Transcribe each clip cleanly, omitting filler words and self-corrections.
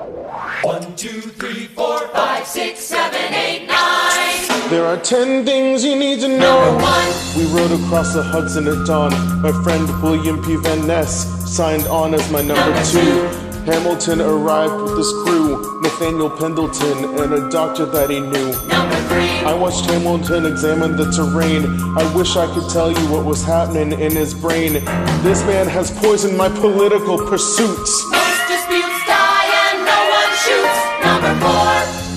1, 2, 3, 4, 5, 6, 7, 8, 9. There are 10 things you need to know. Number 1. We rode across the Hudson at dawn. My friend William P. Van Ness signed on as my number 2. Hamilton arrived with his crew, Nathaniel Pendleton, and a doctor that he knew. Number 3. I watched Hamilton examine the terrain. I wish I could tell you what was happening in his brain. This man has poisoned my political pursuits. Most disputes die and no one shoots. Number 4.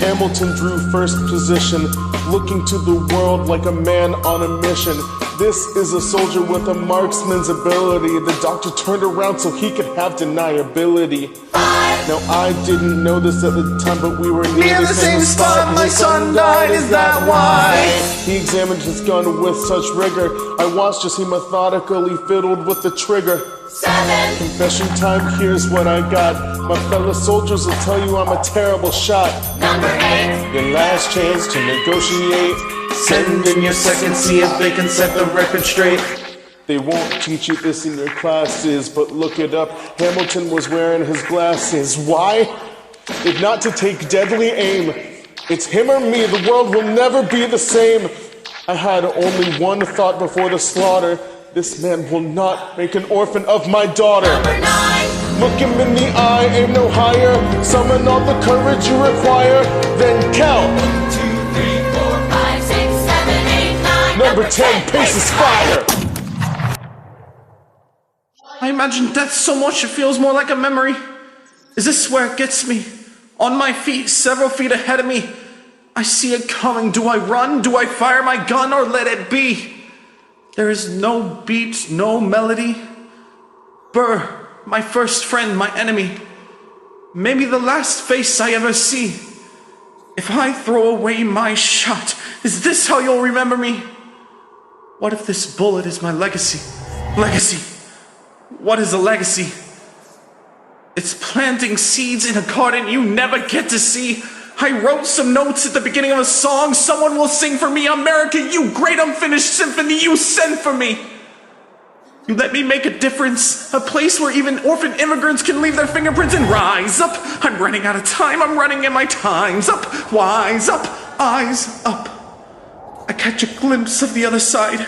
Hamilton drew first position, looking to the world like a man on a mission. This is a soldier with a marksman's ability. The doctor turned around so he could have deniability. 5. Now I didn't know this at the time, but we were near the same spot. My son died, is that why? He examined his gun with such rigor. I watched as he methodically fiddled with the trigger. 7. Confession time, here's what I got. My fellow soldiers will tell you I'm a terrible shot. Number 8. Your last chance to negotiate. Send in your second, see if they can set the record straight. They won't teach you this in your classes, but look it up. Hamilton was wearing his glasses. Why? If not to take deadly aim. It's him or me, the world will never be the same. I had only one thought before the slaughter. This man will not make an orphan of my daughter. Number 9. Look him in the eye, aim no higher. Summon all the courage you require, then count. 1, 2, 3, 4, 5, 6, 7, 8, 9. Number 10, paces fire. I imagine death so much it feels more like a memory. Is this where it gets me? On my feet, several feet ahead of me. I see it coming. Do I run? Do I fire my gun or let it be? There is no beat, no melody. Burr, my first friend, my enemy. Maybe the last face I ever see. If I throw away my shot, is this how you'll remember me? What if this bullet is my legacy? Legacy. What is a legacy? It's planting seeds in a garden you never get to see. I wrote some notes at the beginning of a song. Someone will sing for me. America, you great unfinished symphony you sent for me. You let me make a difference. A place where even orphan immigrants can leave their fingerprints and rise up. I'm running out of time. I'm running and my time's up. Wise up, eyes up. I catch a glimpse of the other side.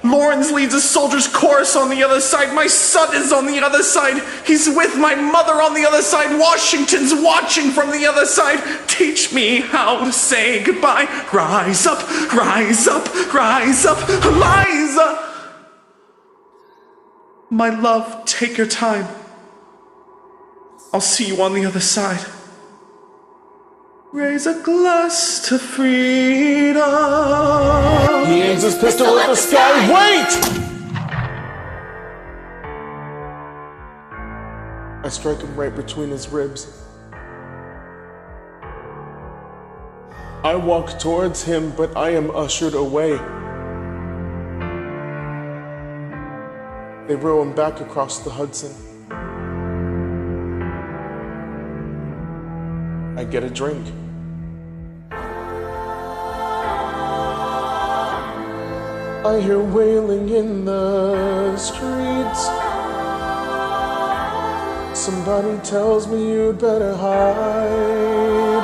Lawrence leads a soldier's chorus on the other side. My son is on the other side. He's with my mother on the other side. Washington's watching from the other side. Teach me how to say goodbye. Rise up, rise up, rise up, Eliza. My love, take your time. I'll see you on the other side. Raise a glass to freedom. He aims his pistol at the sky. Wait! I strike him right between his ribs. I walk towards him, but I am ushered away. They row him back across the Hudson. I get a drink. I hear wailing in the streets. Somebody tells me you'd better hide.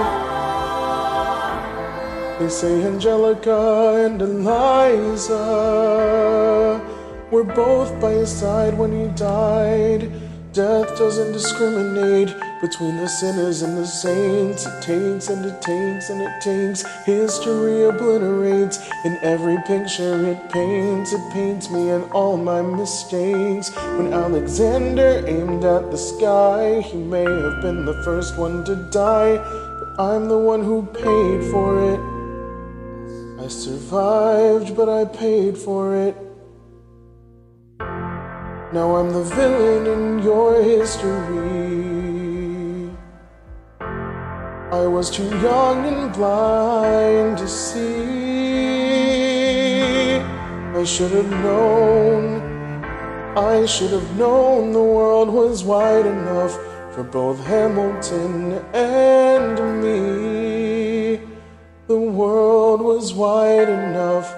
They say Angelica and Eliza were both by his side when he died. Death doesn't discriminate between the sinners and the saints. It takes and it takes and it takes. History obliterates in every picture it paints. It paints me and all my mistakes. When Alexander aimed at the sky, he may have been the first one to die, but I'm the one who paid for it. I survived, but I paid for it. Now I'm the villain in your history. I was too young and blind to see. I should have known the world was wide enough for both Hamilton and me. The world was wide enough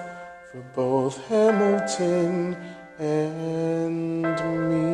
for both Hamilton and me.